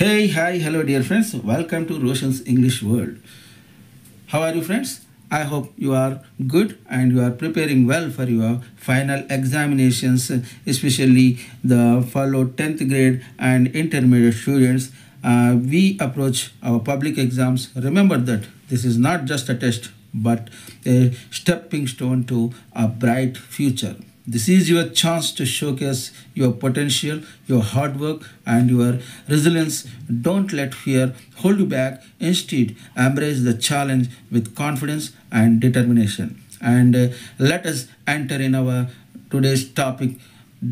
Hey, hi, hello, dear friends. Welcome to Roshan's English World. How are you, friends? I hope you are good and you are preparing well for your final examinations, especially the fellow 10th grade and intermediate students. We approach our public exams. Remember that this is not just a test, but a stepping stone to a bright future. This is your chance to showcase your potential, your hard work, and your resilience. Don't let fear hold you back. Instead, embrace the challenge with confidence and determination. And let us enter in our today's topic,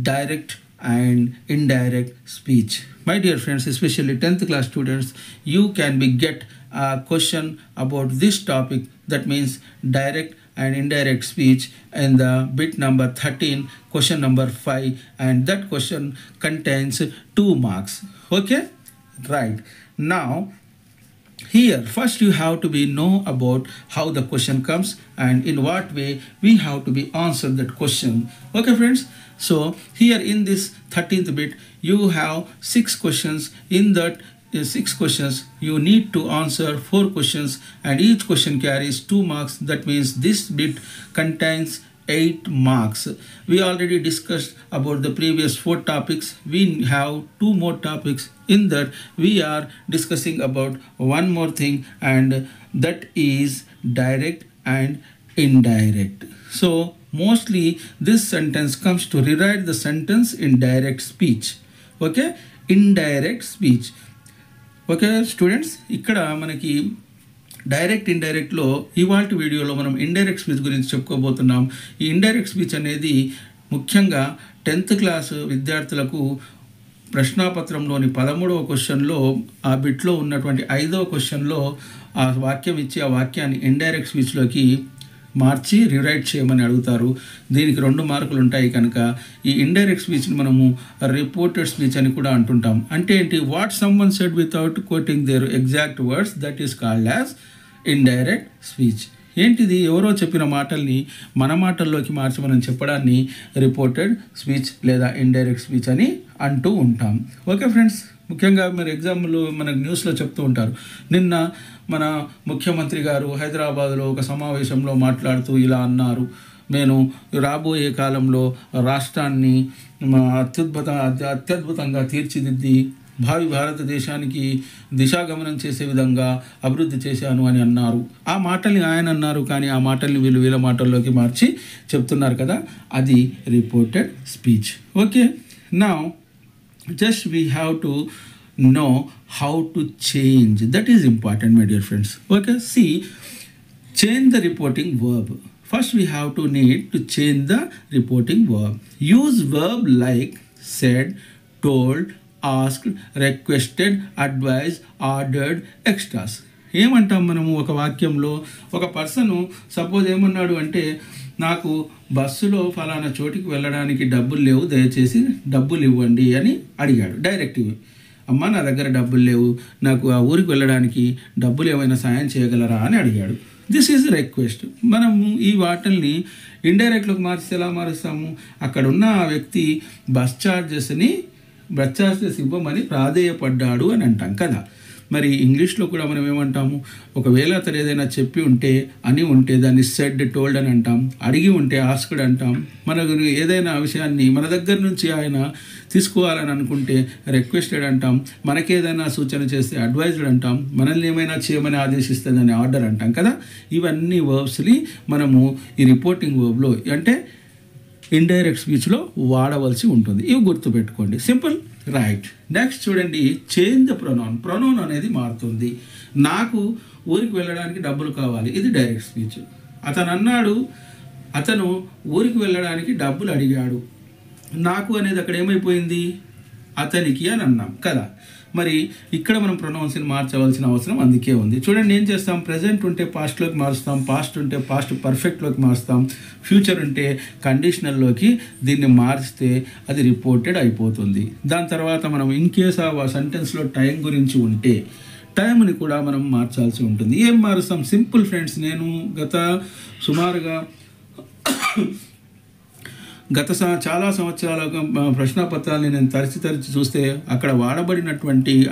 direct and indirect speech. My dear friends, especially 10th class students, you can get a question about this topic, that means direct and indirect speech, in the bit number 13, question number 5, and that question contains 2 marks. Okay, right. Now here first you have to know about how the question comes and in what way we have to answer that question. Okay, friends, so here in this 13th bit you have 6 questions. In that 6 questions you need to answer 4 questions and each question carries 2 marks. That means this bit contains 8 marks. We already discussed about the previous 4 topics. We have 2 more topics. In that we are discussing about one more thing, and that is direct and indirect. So mostly this sentence comes to rewrite the sentence in direct speech. Okay, indirect speech. Okay students, ఇక్కడ మనకి direct ఇండైరెక్ట్లో ఇవాల్టి వీడియోలో మనం indirect speech గురించి చెప్పుకోబోతున్నాం. ఈ indirect speech అనేది ముఖ్యంగా 10th class విద్యార్థులకు ప్రశ్నాపత్రంలోని 13వ క్వశ్చన్లో ఆ బిట్లో ఉన్నటువంటి 5వ క్వశ్చన్లో ఆ వాక్యం ఇచ్చి ఆ వాక్యాన్ని ఇండైరెక్ట్ స్పీచ్లోకి మార్చి రిరైట్ చేయమని అడుగుతారు. దీనికి 2 మార్కులు ఉంటాయి కనుక ఈ ఇండైరెక్ట్ స్పీచ్ని మనము రిపోర్టెడ్ స్పీచ్ అని కూడా అంటుంటాం. అంటే ఏంటి? What someone said without quoting their exact words, that is called as indirect speech. ఏంటిది? ఎవరో చెప్పిన మాటల్ని మన మాటల్లోకి మార్చి మనం చెప్పడాన్ని రిపోర్టెడ్ స్పీచ్ లేదా ఇండైరెక్ట్ స్పీచ్ అని అంటూ ఉంటాం. ఓకే ఫ్రెండ్స్, ముఖ్యంగా మీరు ఎగ్జామ్లో మనకు న్యూస్లో చెప్తూ ఉంటారు. నిన్న మన ముఖ్యమంత్రి గారు హైదరాబాద్లో ఒక సమావేశంలో మాట్లాడుతూ ఇలా అన్నారు, నేను రాబోయే కాలంలో రాష్ట్రాన్ని అత్యద్భుతంగా తీర్చిదిద్ది భావి భారతదేశానికి దిశాగమనం చేసే విధంగా అభివృద్ధి చేశాను అని అన్నారు. ఆ మాటల్ని ఆయన అన్నారు, కానీ ఆ మాటల్ని వీళ్ళ మాటల్లోకి మార్చి చెప్తున్నారు కదా, అది reported speech. Okay, now just we have to know how to change. That is important, my dear friends. Okay, see, change the reporting verb. First we have to need to change the reporting verb. Use verb like said, told, asked, requested, advised, ordered, extras. ఏమంటాం మనము ఒక వాక్యంలో? ఒక person suppose ఏమన్నాడు అంటే, నాకు బస్సులో ఫలానా చోటికి వెళ్ళడానికి డబ్బులు లేవు, దయచేసి డబ్బులు ఇవ్వండి అని అడిగాడు. డైరెక్ట్గా, అమ్మ నా దగ్గర డబ్బులు లేవు, నాకు ఆ ఊరికి వెళ్ళడానికి డబ్బులు ఏమైనా సాయం చేయగలరా అని అడిగాడు. This is request. మనము ఈ వాటిల్ని ఇండైరెక్ట్లోకి మార్చి ఎలా మారుస్తాము? అక్కడ ఉన్న ఆ వ్యక్తి బస్ ఛార్జెస్ ఇవ్వమని ప్రాధేయపడ్డాడు అని అంటాం కదా. మరి ఇంగ్లీష్లో కూడా మనం ఏమంటాము? ఒకవేళ అతను ఏదైనా చెప్పి ఉంటే అని ఉంటే దాన్ని సెడ్, టోల్డ్ అని అంటాం. అడిగి ఉంటే ఆస్క్డ్ అంటాం. మనకు ఏదైనా విషయాన్ని మన దగ్గర నుంచి ఆయన తీసుకోవాలని అనుకుంటే రిక్వెస్టెడ్ అంటాం. మనకేదైనా సూచన చేస్తే అడ్వైజ్డ్ అంటాం. మనల్ని ఏమైనా చేయమని ఆదేశిస్తే దాన్ని ఆర్డర్ అంటాం కదా. ఇవన్నీ వర్బ్స్ని మనము ఈ రిపోర్టింగ్ వర్బ్లో అంటే ఇండైరెక్ట్ స్పీచ్లో వాడవలసి ఉంటుంది. ఇవి గుర్తుపెట్టుకోండి. Simple, right. నెక్స్ట్ చూడండి, చేంజ్ ద ప్రొనౌన్. ప్రొనౌన్ అనేది మారుతుంది. నాకు ఊరికి వెళ్ళడానికి డబ్బులు కావాలి, ఇది డైరెక్ట్ స్పీచ్. అతను అన్నాడు, అతను ఊరికి వెళ్ళడానికి డబ్బులు అడిగాడు. నాకు అనేది అక్కడ ఏమైపోయింది? అతనికి అని అన్నాం కదా. మరి ఇక్కడ మనం ప్రొనౌన్స్ని మార్చవలసిన అవసరం అందుకే ఉంది. చూడండి, ఏం చేస్తాం? ప్రజెంట్ ఉంటే పాస్ట్లోకి మారుస్తాం, పాస్ట్ ఉంటే పాస్ట్ పర్ఫెక్ట్లోకి మారుస్తాం, ఫ్యూచర్ ఉంటే కండిషనల్లోకి దీన్ని మార్చితే అది రిపోర్టెడ్ అయిపోతుంది. దాని తర్వాత మనం ఇన్ కేస్ ఆ సెంటెన్స్లో టైం గురించి ఉంటే టైంని కూడా మనం మార్చాల్సి ఉంటుంది. ఏం మారుస్తాం? సింపుల్ ఫ్రెండ్స్, నేను గత సుమారుగా చాలా సంవత్సరాల ప్రశ్నపత్రాలని నేను తరచి చూస్తే అక్కడ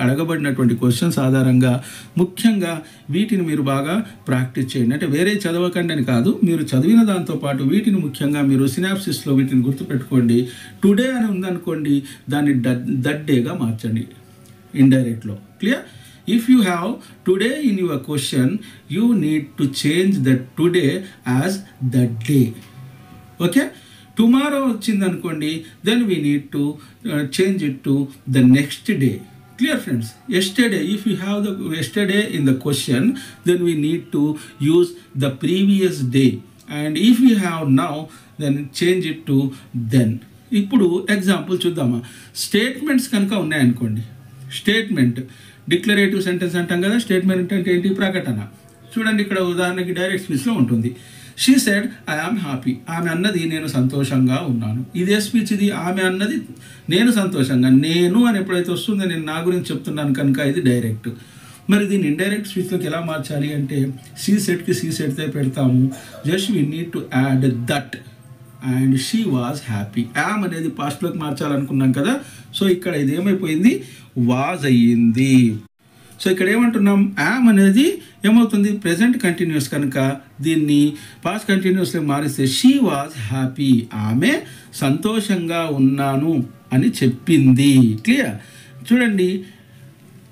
అడగబడినటువంటి క్వశ్చన్స్ ఆధారంగా ముఖ్యంగా వీటిని మీరు బాగా ప్రాక్టీస్ చేయండి. అంటే వేరే చదవకండి అని కాదు, మీరు చదివిన దాంతోపాటు వీటిని ముఖ్యంగా మీరు సినాప్సిస్లో వీటిని గుర్తుపెట్టుకోండి. టుడే అని ఉందనుకోండి, దాన్ని దట్ డేగా మార్చండి ఇండైరెక్ట్లో. Clear? If you have today in your question, you need to change that today as that day. Okay? Tomorrow వచ్చిందనుకోండి, then we need to change it to the next day. Clear, friends? Yesterday, if you have the yesterday in the question, then we need to use the previous day. And if we have now, then change it to then. ఇప్పుడు example చూద్దామా? Statements కనుక ఉన్నాయనుకోండి, statement declarative sentence అంటాం కదా. Statement అంటే ఏంటి? ప్రకటన. చూడండి, ఇక్కడ ఉదాహరణకి డైరెక్ట్ స్పీచ్లో ఉంటుంది. She said I am happy. ఆమె అన్నది నేను సంతోషంగా ఉన్నాను. ఇదే స్పీచ్ ఇది. ఆమె అన్నది నేను సంతోషంగా. నేను అని ఎప్పుడైతే వస్తుందో నేను నా గురించి చెప్తున్నాను కనుక ఇది డైరెక్ట్. మరి దీన్ని ఇండైరెక్ట్ స్పీచ్లోకి ఎలా మార్చాలి అంటే షీ సెడ్కి షీ సెడ్తే పెడతాము. Just we need to add that and she was happy. Yam అనేది పాస్ట్లోకి మార్చాలనుకున్నాం కదా. సో ఇక్కడ ఇది ఏమైపోయింది? వాజ్ అయ్యింది. సో ఇక్కడ ఏమంటున్నాం? యామ్ అనేది ఏమవుతుంది? ప్రెజెంట్ కంటిన్యూస్ కనుక దీన్ని పాస్ట్ కంటిన్యూస్లో మారిస్తే షీ వాజ్ హ్యాపీ. ఆమె సంతోషంగా ఉన్నాను అని చెప్పింది. క్లియర్? చూడండి,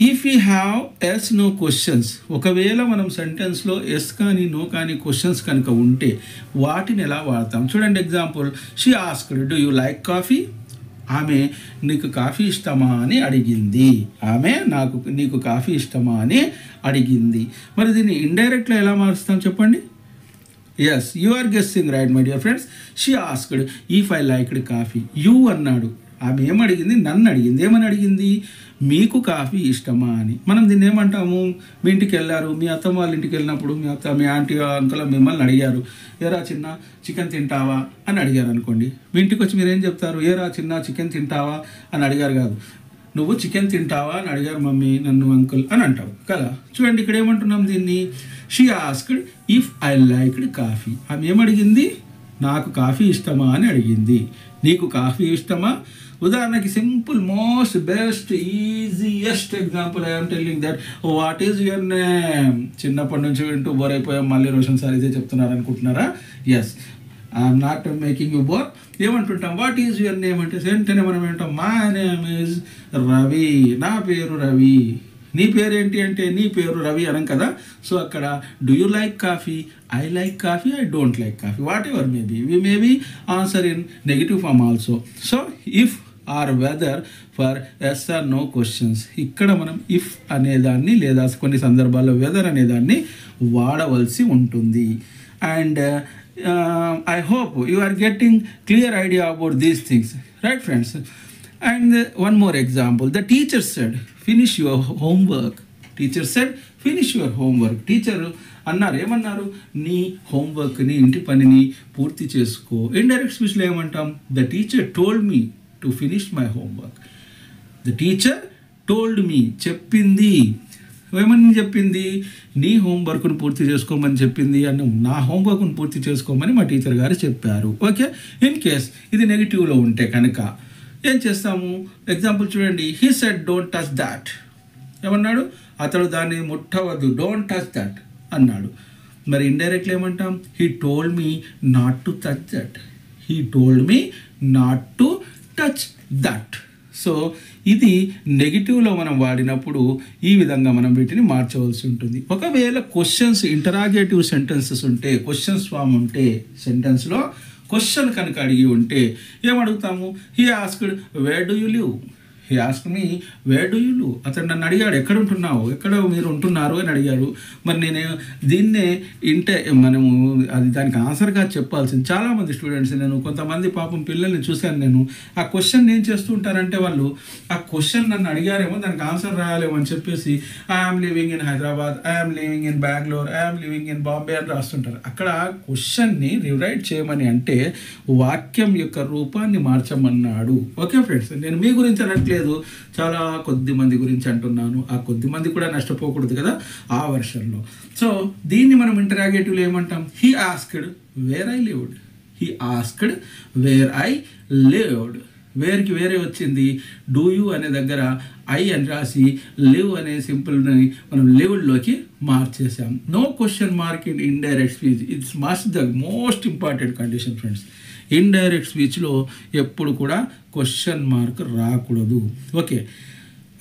if you have yes no questions, ఒకవేళ మనం సెంటెన్స్లో ఎస్ కానీ నో కానీ క్వశ్చన్స్ కనుక ఉంటే వాటిని ఎలా వాడతాం? చూడండి, example, she asked do you like coffee. ఆమె నీకు కాఫీ ఇష్టమా అని అడిగింది. నీకు కాఫీ ఇష్టమా అని అడిగింది. మరి దీన్ని ఇండైరెక్ట్లో ఎలా మారుస్తాం చెప్పండి? Yes, you are guessing right my dear friends. She asked if I liked coffee. You అన్నాడు, ఆమె ఏమడిగింది? నన్ను అడిగింది. ఏమని అడిగింది? మీకు కాఫీ ఇష్టమా అని. మనం దీన్ని ఏమంటాము? మీ ఇంటికి వెళ్ళారు, మీ అత్తమ్మ వాళ్ళ ఇంటికి వెళ్ళినప్పుడు మీ ఆంటీ అంకుల్ మిమ్మల్ని అడిగారు, ఏరా చిన్న చికెన్ తింటావా అని అడిగారు అనుకోండి. మీ ఇంటికి వచ్చి మీరు ఏం చెప్తారు? ఏరా చిన్న చికెన్ తింటావా అని అడిగారు కాదు, నువ్వు చికెన్ తింటావా అని అడిగారు మమ్మీ నన్ను అంకుల్ అని అంటావు కదా. చూడండి, ఇక్కడ ఏమంటున్నాం దీన్ని? She asked if I liked coffee. ఆమె ఏమడిగింది? నాకు కాఫీ ఇష్టమా అని అడిగింది. నీకు కాఫీ ఇష్టమా? ఉదాహరణకి simple, most best easiest example I'm telling that what is your name. చిన్నప్పటి నుంచి వింటూ బోర్ అయిపోయాం, మళ్ళీ రోషన్ సార్ ఇదే చెప్తున్నారు అనుకుంటున్నారా? Yes, I'm not making you bore. ఏమంటుంటాం? వాట్ ఈజ్ యువర్ నేమ్ అంటే వెంటనే మనం ఏంటాం? My name is Ravi. నా పేరు రవి. నీ పేరు ఏంటి అంటే నీ పేరు రవి అనం కదా. సో అక్కడ do you like coffee? I like coffee, I don't like coffee, whatever maybe. We maybe answer in negative form also. So if or whether for yes or no questions. ఇక్కడ మనం if అనేదాన్ని లేదా కొన్ని సందర్భాల్లో weather అనేదాన్ని వాడవలసి ఉంటుంది. And I hope you are getting clear idea about these things, right friends? And one more example, the teacher said finish your homework. Teacher said finish your homework. Teacher అన్నారు, ఏమన్నారు? నీ హోంవర్క్ని, ఇంటి పనిని పూర్తి చేసుకో. ఇండైరెక్ట్ స్పీచ్లో ఏమంటాం? The teacher told me to finish my homework. The teacher told me, చెప్పింది. ఏమని చెప్పింది? నీ హోంవర్క్ను పూర్తి చేసుకోమని చెప్పింది. అన్న నా హోంవర్క్ను పూర్తి చేసుకోమని మా టీచర్ గారు చెప్పారు. ఓకే, ఇన్ కేస్ ఇది నెగిటివ్లో ఉంటే కనుక ఏం చేస్తాము? ఎగ్జాంపుల్ చూడండి, he said don't touch that. ఏమన్నాడు? అతడు దాన్ని ముట్టవద్దు, డోంట్ టచ్ దట్ అన్నాడు. మరి ఇండైరెక్ట్లీ ఏమంటాం? He told me not to touch that. He told me not to touch that. So ఇది నెగిటివ్లో మనం వాడినప్పుడు ఈ విధంగా మనం వీటిని మార్చవలసి ఉంటుంది. ఒకవేళ క్వశ్చన్స్, ఇంటరాగేటివ్ సెంటెన్సెస్ ఉంటే, క్వశ్చన్స్ ఫామ్ ఉంటే, సెంటెన్స్లో క్వశ్చన్ కనుక అడిగి ఉంటే ఏమడుగుతాము? He asked where do you live. He asked me where do you live. అతను నన్ను అడిగాడు, ఎక్కడ ఉంటున్నావు, ఎక్కడ మీరు ఉంటున్నారు అని అడిగాడు. మరి నేను దీన్నే మనము అది దానికి ఆన్సర్గా చెప్పాల్సింది. చాలామంది స్టూడెంట్స్, నేను కొంతమంది పాపం పిల్లల్ని చూశాను, నేను ఆ క్వశ్చన్ ఏం చేస్తూ ఉంటారంటే వాళ్ళు ఆ క్వశ్చన్ నన్ను అడిగారేమో దానికి ఆన్సర్ రాయాలేమో అని చెప్పేసి I'm living in Hyderabad, I'm living in Bengaluru, I'm living in Bombay అని రాస్తుంటారు. అక్కడ క్వశ్చన్ని రిరైట్ చేయమని అంటే వాక్యం యొక్క రూపాన్ని మార్చమన్నాడు. ఓకే ఫ్రెండ్స్, నేను మీ గురించి అనట్లేదు, చాలా కొద్ది మంది గురించి అంటున్నాను. ఆ కొద్ది మంది కూడా నష్టపోకూడదు కదా ఆ వర్షన్లో. సో దీన్ని మనం ఇంటరాగేటివ్లో ఏమంటాం? He asked where I lived. He asked where I lived. వేర్కి వేరే వచ్చింది, డూ యూ అనే దగ్గర ఐ అని రాసి లివ్ అనే సింపుల్ని మనం లివ్డ్లోకి మార్చేసాం. No question mark in indirect speech. It's must the most important condition friends. Indirect స్పీచ్లో ఎప్పుడు కూడా క్వశ్చన్ మార్క్ రాకూడదు. Okay.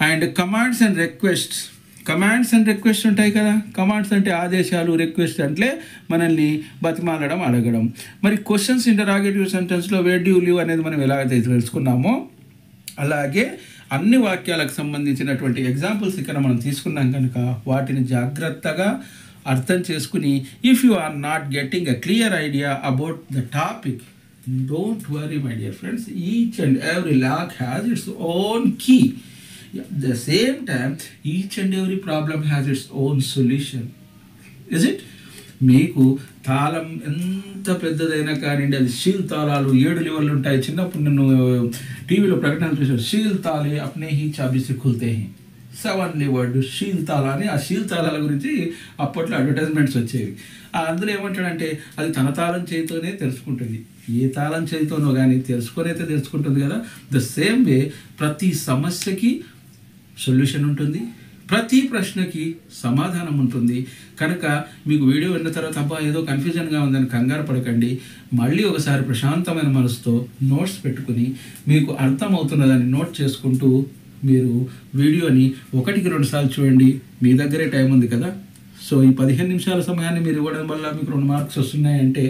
And commands and requests. Commands and request ఉంటాయి కదా. కమాండ్స్ అంటే ఆదేశాలు, రిక్వెస్ట్ అంటే మనల్ని బతిమాలడం, అడగడం. మరి క్వశ్చన్స్ ఇంటరాగేటివ్ సెంటెన్స్లో వేర్ డు యు లివ్ అనేది మనం ఎలాగైతే తెలుసుకున్నామో అలాగే అన్ని వాక్యాలకు సంబంధించినటువంటి ఎగ్జాంపుల్స్ ఇక్కడ మనం తీసుకున్నాం కనుక వాటిని జాగ్రత్తగా అర్థం చేసుకుని if you are not getting a clear idea about the topic, don't worry my dear friends. Each and every lock has its own key. At the same time, each and every problem has its own solution. Is it? మీకు తాళం ఎంత పెద్దదైనా కానివ్వండి, అది she'll తాళాలు 7 లెవెల్లు ఉంటాయి. చిన్నప్పుడు నేను టీవీలో ప్రకటన చూసాను, షీల్ తాళే అప్నే హీ చాబీ సే ఖుల్తే హీ, 7 లెవర్డ్ షీల్ తాళా అని. ఆ షీల్ తాళాల గురించి అప్పట్లో అడ్వర్టైజ్మెంట్స్ వచ్చేవి. అందులో ఏమంటాడంటే అది తన తాళం చేతితోనే తెలుసుకుంటుంది. ఏ తాళం చేతితోనో కానీ తెలుసుకొనైతే తెలుసుకుంటుంది కదా. ద సేమ్ వే ప్రతి సమస్యకి సొల్యూషన్ ఉంటుంది, ప్రతి ప్రశ్నకి సమాధానం ఉంటుంది. కనుక మీకు వీడియో విన్న తర్వాత అబ్బా ఏదో కన్ఫ్యూజన్గా ఉందని కంగారు పడకండి. మళ్ళీ ఒకసారి ప్రశాంతమైన మనసుతో నోట్స్ పెట్టుకుని మీకు అర్థమవుతున్నదాన్ని నోట్ చేసుకుంటూ మీరు వీడియోని 1కి 2 సార్లు చూడండి. మీ దగ్గరే టైం ఉంది కదా. సో ఈ 15 నిమిషాల సమయాన్ని మీరు ఇవ్వడం వల్ల మీకు 2 మార్క్స్ వస్తున్నాయంటే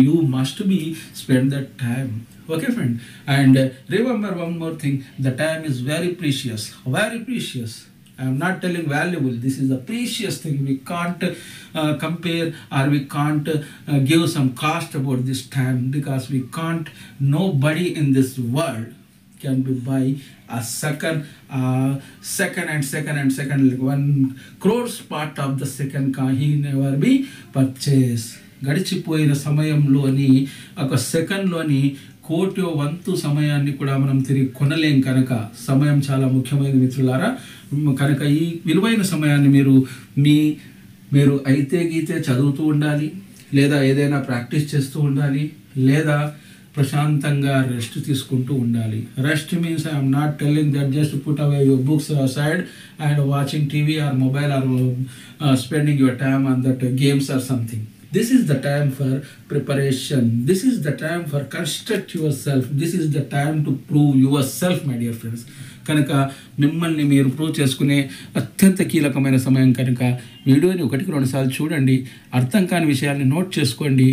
you must be spend that time. Okay friend, and remember one more thing, the time is very precious, very precious. I am not telling valuable, this is a precious thing. We can't compare or we can't give some cost about this time, because we can't, nobody in this world can be buy a second like 1 crores part of the second can he never be purchased. గడిచిపోయిన సమయంలోని ఒక సెకండ్లోని 1,00,00,000 వంతు సమయాన్ని కూడా మనం తిరిగి కొనలేం. కనుక సమయం చాలా ముఖ్యమైనది మిత్రులారా. కనుక ఈ విలువైన సమయాన్ని మీరు అయితే గీతే చదువుతూ ఉండాలి, లేదా ఏదైనా ప్రాక్టీస్ చేస్తూ ఉండాలి, లేదా ప్రశాంతంగా రెస్ట్ తీసుకుంటూ ఉండాలి. Rest means I'm not telling that just put away your books aside and watching TV or mobile or spending your time on that games or something. This is the time for preparation. This is the time for construct yourself. This is the time to prove yourself, my dear friends. కనుక మిమ్మల్ని మీరు prove చేసుకునే అత్యంత కీలకమైన సమయం కనుక వీడియోని 1కి 2 సార్లు చూడండి. అర్థం కాని విషయాల్ని నోట్ చేసుకోండి.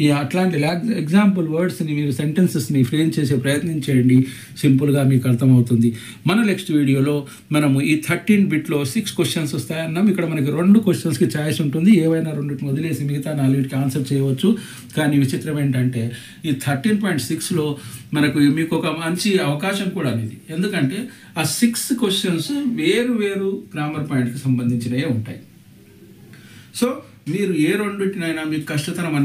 ఈ అట్లాంటి ఎగ్జాంపుల్ వర్డ్స్ని మీరు సెంటెన్సెస్ని ఫ్రేమ్ చేసే ప్రయత్నం చేయండి. సింపుల్గా మీకు అర్థమవుతుంది. మన నెక్స్ట్ వీడియోలో మనము ఈ 13 బిట్లో 6 క్వశ్చన్స్ వస్తాయన్నాం. ఇక్కడ మనకి 2 క్వశ్చన్స్కి ఛాయిస్ ఉంటుంది. ఏవైనా 2టిని వదిలేసి మిగతా 4టికి ఆన్సర్ చేయవచ్చు. కానీ విచిత్రం ఏంటంటే ఈ 13.6లో మీకు ఒక మంచి అవకాశం కూడా అనేది. ఎందుకంటే ఆ 6 క్వశ్చన్స్ వేరు గ్రామర్ పాయింట్కి సంబంధించినవే ఉంటాయి. సో మీరు ఏ 2టినైనా మీకు కష్టతరం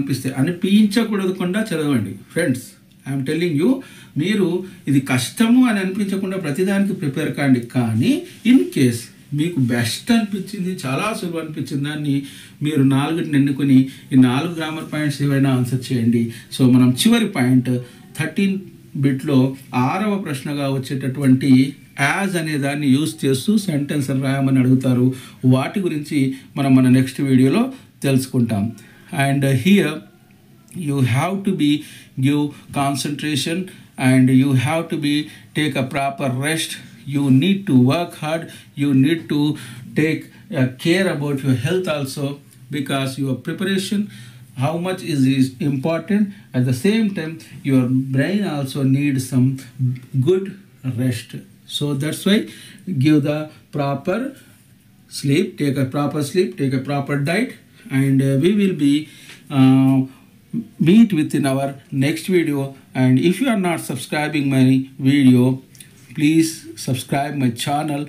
అనిపించకూడకుండా చదవండి ఫ్రెండ్స్. ఐఎమ్ టెల్లింగ్ యూ, మీరు ఇది కష్టము అని అనిపించకుండా ప్రతిదానికి ప్రిపేర్ కాండి. కానీ ఇన్ కేస్ మీకు బెస్ట్ అనిపించింది, చాలా సులువు అనిపించింది దాన్ని మీరు 4టిని ఎన్నుకొని ఈ 4 గ్రామర్ పాయింట్స్ ఏవైనా ఆన్సర్ చేయండి. సో మనం చివరి పాయింట్ 13 బిట్లో 6వ ప్రశ్నగా వచ్చేటటువంటి యాజ్ అనే దాన్ని యూజ్ చేస్తూ సెంటెన్స్ రాయమని అడుగుతారు. వాటి గురించి మనం మన నెక్స్ట్ వీడియోలో తెలుసుకుంటాం. And here you have to be give concentration and you have to be take a proper rest. You need to work hard. You need to take care about your health also, because your preparation, how much is important. At the same time, your brain also needs some good rest. So that's why give the proper sleep, take a proper sleep, take a proper diet, and we will be meet within our next video. And if you are not subscribing my video, please subscribe my channel.